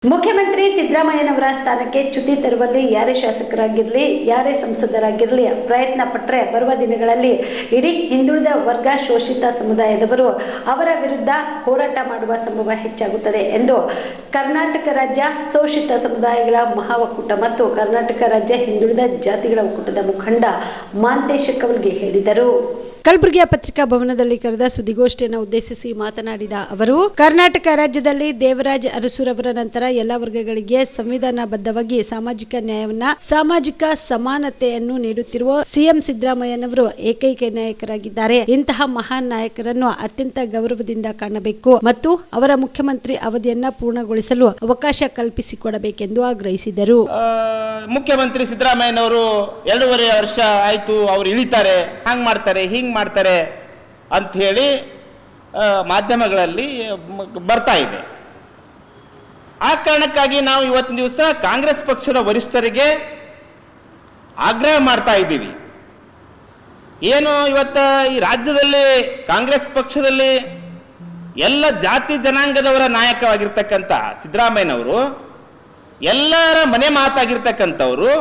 ಮುಖ್ಯಮಂತ್ರಿ ಸಿದ್ದರಾಮಯ್ಯನವರ ಸ್ಥಾನಕ್ಕೆ ಚ್ಯುತಿ ತರುವಲ್ಲಿ ಯಾರೇ ಶಾಸಕರಾಗಿರಲಿ ಯಾರೇ ಸಂಸದರಾಗಿರಲಿ ಪ್ರಯತ್ನ ಪಟ್ಟರೆ ಬರುವ ದಿನಗಳಲ್ಲಿ ಇಡೀ ಹಿಂದುಳಿದ ವರ್ಗ ಶೋಷಿತ ಸಮುದಾಯದವರು ಅವರ ವಿರುದ್ಧ ಹೋರಾಟ ಮಾಡುವ ಸಂಭವ ಹೆಚ್ಚಾಗುತ್ತದೆ ಎಂದು ಕರ್ನಾಟಕ ರಾಜ್ಯ ಶೋಷಿತ ಸಮುದಾಯಗಳ ಮಹಾ ಒಕ್ಕೂಟ ಮತ್ತು ಕರ್ನಾಟಕ ರಾಜ್ಯ ಹಿಂದುಳಿದ ಜಾತಿಗಳ ಒಕ್ಕೂಟದ ಮುಖಂಡ ಮಾಂತೇಶ ಕವಲ್ಗಿ ಹೇಳಿದರು. ಕಲಬುರಗಿಯ ಪತ್ರಿಕಾ ಭವನದಲ್ಲಿ ಕರೆದ ಸುದ್ದಿಗೋಷ್ಠಿಯನ್ನು ಉದ್ದೇಶಿಸಿ ಮಾತನಾಡಿದ ಅವರು, ಕರ್ನಾಟಕ ರಾಜ್ಯದಲ್ಲಿ ದೇವರಾಜ್ ಅರಸುರವರ ನಂತರ ಎಲ್ಲ ವರ್ಗಗಳಿಗೆ ಸಂವಿಧಾನಬದ್ಧವಾಗಿ ಸಾಮಾಜಿಕ ನ್ಯಾಯವನ್ನ ಸಾಮಾಜಿಕ ಸಮಾನತೆಯನ್ನು ನೀಡುತ್ತಿರುವ ಸಿಎಂ ಸಿದ್ದರಾಮಯ್ಯನವರು ಏಕೈಕ ನಾಯಕರಾಗಿದ್ದಾರೆ. ಇಂತಹ ಮಹಾನ್ ನಾಯಕರನ್ನು ಅತ್ಯಂತ ಗೌರವದಿಂದ ಕಾಣಬೇಕು ಮತ್ತು ಅವರ ಮುಖ್ಯಮಂತ್ರಿ ಅವಧಿಯನ್ನ ಪೂರ್ಣಗೊಳಿಸಲು ಅವಕಾಶ ಕಲ್ಪಿಸಿಕೊಡಬೇಕೆಂದು ಆಗ್ರಹಿಸಿದರು. ಮುಖ್ಯಮಂತ್ರಿ ಸಿದ್ದರಾಮಯ್ಯನವರು 2.5 ವರ್ಷ ಆಯ್ತು, ಅವರು ಇಳಿತಾರೆ, ಹಾಂಗ್ ಮಾಡ್ತಾರೆ ಹಿಂಗ್ ಮಾಡ್ತಾರೆ ಅಂತ ಹೇಳಿ ಮಾಧ್ಯಮಗಳಲ್ಲಿ ಬರ್ತಾ ಇದೆ. ಆ ಕಾರಣಕ್ಕಾಗಿ ನಾವು ಇವತ್ತಿನ ದಿವಸ ಕಾಂಗ್ರೆಸ್ ಪಕ್ಷದ ವರಿಷ್ಠರಿಗೆ ಆಗ್ರಹ ಮಾಡ್ತಾ ಇದ್ದೀವಿ. ಏನು ಇವತ್ತ ಈ ರಾಜ್ಯದಲ್ಲಿ ಕಾಂಗ್ರೆಸ್ ಪಕ್ಷದಲ್ಲಿ ಎಲ್ಲ ಜಾತಿ ಜನಾಂಗದವರ ನಾಯಕವಾಗಿರ್ತಕ್ಕಂಥ ಸಿದ್ದರಾಮಯ್ಯನವರು, ಎಲ್ಲರ ಮನೆ ಮಾತಾಗಿರ್ತಕ್ಕಂಥವ್ರು,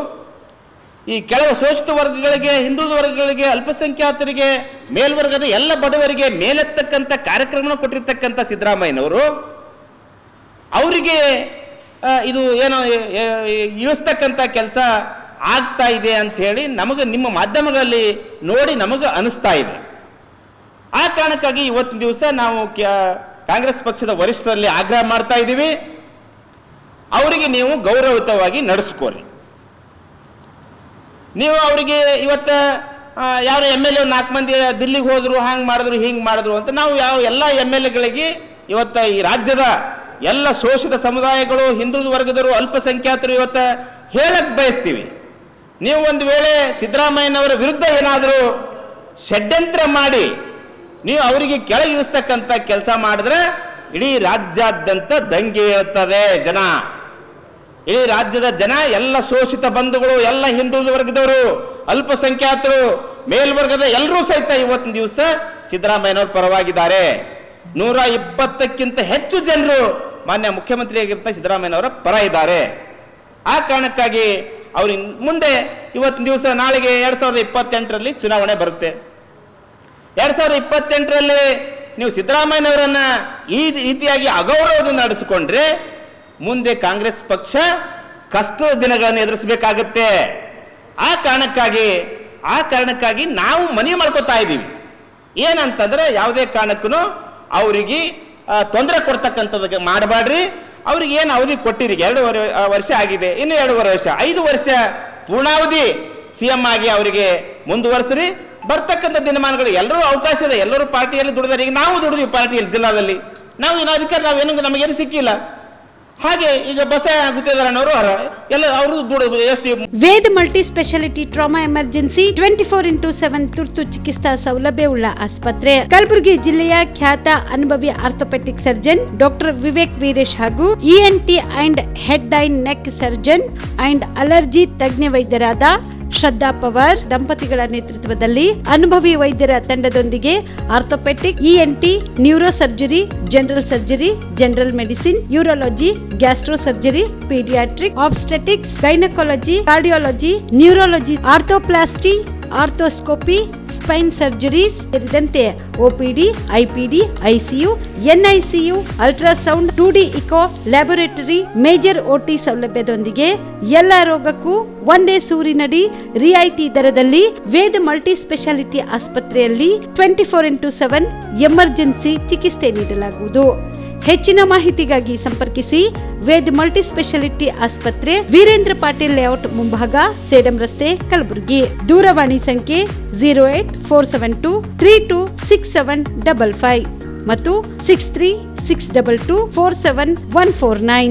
ಈ ಕೆಳಗೆ ಶೋಷಿತ ವರ್ಗಗಳಿಗೆ, ಹಿಂದುಳಿದ ವರ್ಗಗಳಿಗೆ, ಅಲ್ಪಸಂಖ್ಯಾತರಿಗೆ, ಮೇಲ್ವರ್ಗದ ಎಲ್ಲ ಬಡವರಿಗೆ ಮೇಲೆತ್ತಕ್ಕಂಥ ಕಾರ್ಯಕ್ರಮ ಕೊಟ್ಟಿರ್ತಕ್ಕಂಥ ಸಿದ್ದರಾಮಯ್ಯನವರು ಅವರಿಗೆ ಇದು ಏನೋ ಇಳಿಸ್ತಕ್ಕಂಥ ಕೆಲಸ ಆಗ್ತಾ ಇದೆ ಅಂತ ಹೇಳಿ ನಮಗೆ ನಿಮ್ಮ ಮಾಧ್ಯಮಗಳಲ್ಲಿ ನೋಡಿ ನಮಗೆ ಅನಿಸ್ತಾ ಇದೆ. ಆ ಕಾರಣಕ್ಕಾಗಿ ಇವತ್ತಿನ ದಿವಸ ನಾವು ಕಾಂಗ್ರೆಸ್ ಪಕ್ಷದ ವರಿಷ್ಠರಲ್ಲಿ ಆಗ್ರಹ ಮಾಡ್ತಾ ಇದ್ದೀವಿ, ಅವರಿಗೆ ನೀವು ಗೌರವಯುತವಾಗಿ ನಡೆಸ್ಕೋರಿ. ನೀವು ಅವರಿಗೆ ಇವತ್ತು ಯಾರು MLA 4 ಮಂದಿ ದಿಲ್ಲಿಗೆ ಹೋದ್ರು, ಹಾಂಗೆ ಮಾಡಿದ್ರು ಹಿಂಗೆ ಮಾಡಿದ್ರು ಅಂತ ನಾವು ಎಲ್ಲ MLAಗಳಿಗೆ ಇವತ್ತು ಈ ರಾಜ್ಯದ ಎಲ್ಲ ಶೋಷಿತ ಸಮುದಾಯಗಳು, ಹಿಂದುಳಿದ ವರ್ಗದವರು, ಅಲ್ಪಸಂಖ್ಯಾತರು ಇವತ್ತು ಹೇಳಕ್ ಬಯಸ್ತೀವಿ. ನೀವು ಒಂದು ವೇಳೆ ಸಿದ್ದರಾಮಯ್ಯನವರ ವಿರುದ್ಧ ಏನಾದರೂ ಷಡ್ಯಂತ್ರ ಮಾಡಿ ನೀವು ಅವರಿಗೆ ಕೆಳಗಿಳಿಸ್ತಕ್ಕಂಥ ಕೆಲಸ ಮಾಡಿದ್ರೆ ಇಡೀ ರಾಜ್ಯಾದ್ಯಂತ ದಂಗೆ ಇರ್ತದೆ. ಇಡೀ ರಾಜ್ಯದ ಜನ, ಎಲ್ಲ ಶೋಷಿತ ಬಂಧುಗಳು, ಎಲ್ಲ ಹಿಂದುಳಿದ ವರ್ಗದವರು, ಅಲ್ಪಸಂಖ್ಯಾತರು, ಮೇಲ್ವರ್ಗದ ಎಲ್ಲರೂ ಸಹಿತ ಇವತ್ತಿನ ದಿವಸ ಸಿದ್ದರಾಮಯ್ಯನವ್ರ ಪರವಾಗಿದ್ದಾರೆ. 120ಕ್ಕಿಂತ ಹೆಚ್ಚು ಜನರು ಮಾನ್ಯ ಮುಖ್ಯಮಂತ್ರಿಯಾಗಿರ್ತ ಸಿದ್ದರಾಮಯ್ಯನವರ ಪರ ಇದ್ದಾರೆ. ಆ ಕಾರಣಕ್ಕಾಗಿ ಅವ್ರ ಮುಂದೆ ಇವತ್ತಿನ ದಿವಸ ನಾಳೆಗೆ 2028ರಲ್ಲಿ ಚುನಾವಣೆ ಬರುತ್ತೆ. 2028ರಲ್ಲಿ ನೀವು ಸಿದ್ದರಾಮಯ್ಯನವರನ್ನ ಈ ರೀತಿಯಾಗಿ ಅಗೌರವದಿಂದ ನಡೆಸಿಕೊಂಡ್ರೆ ಮುಂದೆ ಕಾಂಗ್ರೆಸ್ ಪಕ್ಷ ಕಷ್ಟದ ದಿನಗಳನ್ನು ಎದುರಿಸಬೇಕಾಗತ್ತೆ. ಆ ಕಾರಣಕ್ಕಾಗಿ ನಾವು ಮನವಿ ಮಾಡ್ಕೋತಾ ಇದ್ದೀವಿ. ಏನಂತಂದ್ರೆ ಯಾವುದೇ ಕಾರಣಕ್ಕೂ ಅವರಿಗೆ ತೊಂದರೆ ಕೊಡ್ತಕ್ಕಂಥದ್ದು ಮಾಡಬೇಡ್ರಿ. ಅವ್ರಿಗೆ ಏನು ಅವಧಿ ಕೊಟ್ಟಿರಿ, 2.5 ವರ್ಷ ಆಗಿದೆ, ಇನ್ನು 2.5 ವರ್ಷ, 5 ವರ್ಷ ಪೂರ್ಣಾವಧಿ CM ಆಗಿ ಅವರಿಗೆ ಮುಂದುವರಿಸ್ರಿ. ಬರ್ತಕ್ಕಂಥ ದಿನಮಾನಗಳು ಎಲ್ಲರೂ ಅವಕಾಶ ಇದೆ, ಎಲ್ಲರೂ ಪಾರ್ಟಿಯಲ್ಲಿ ದುಡಿದಾರೆ. ಈಗ ನಾವು ದುಡಿದ್ವಿ ಪಾರ್ಟಿಯಲ್ಲಿ, ಜಿಲ್ಲಾದಲ್ಲಿ ನಾವು ಏನು ಅಧಿಕಾರ, ನಮಗೇನು ಸಿಕ್ಕಿಲ್ಲ. ಹಾಗೆ ಈಗ ಬಸ ಗುತ್ತೇದಾರನವರು ಎಲ್ಲ ಅವರು ಎಷ್ಟು. Veda multi speciality trauma emergency 24x7 ತುರ್ತು ಚಿಕಿತ್ಸಾ ಸೌಲಭ್ಯವುಳ್ಳ ಆಸ್ಪತ್ರೆ. ಕಲಬುರಗಿ ಜಿಲ್ಲೆಯ ಖ್ಯಾತ ಅನುಭವಿ orthopaedic surgeon doctor Vivek Veeresh ಹಾಗೂ ENT and head and neck surgeon and allergy ತಜ್ಞ ವೈದ್ಯರಾದ ಶ್ರದ್ಧಾ ಪವಾರ್ ದಂಪತಿಗಳ ನೇತೃತ್ವದಲ್ಲಿ ಅನುಭವಿ ವೈದ್ಯರ ತಂಡದೊಂದಿಗೆ orthopaedic, ENT, neuro surgery, general surgery, general medicine, urology, gastro surgery, paediatric, obstetrics, gynaecology, cardiology, neurology, arthroplasty, arthroscopy, spine surgeries ಸೇರಿದಂತೆ OPD, IPD, ICU, NICU, ultrasound, 2D echo, laboratory, major OT ಸೌಲಭ್ಯದೊಂದಿಗೆ ಎಲ್ಲ ರೋಗಕ್ಕೂ ಒಂದೇ ಸೂರಿನಡಿ ರಿಯಾಯಿತಿ ದರದಲ್ಲಿ ವೇದ ಮಲ್ಟಿ ಸ್ಪೆಷಾಲಿಟಿ ಆಸ್ಪತ್ರೆಯಲ್ಲಿ 24x7 emergency ಚಿಕಿತ್ಸೆ ನೀಡಲಾಗುವುದು. ಹೆಚ್ಚಿನ ಮಾಹಿತಿಗಾಗಿ ಸಂಪರ್ಕಿಸಿ ವೇದ್ ಮಲ್ಟಿ ಸ್ಪೆಷಾಲಿಟಿ ಆಸ್ಪತ್ರೆ, ವೀರೇಂದ್ರ ಪಾಟೀಲ್ ಲೇಔಟ್ ಮುಂಭಾಗ, ಸೇಡಂ ರಸ್ತೆ, ಕಲಬುರಗಿ. ದೂರವಾಣಿ ಸಂಖ್ಯೆ 08472326755 ಮತ್ತು 6362247149.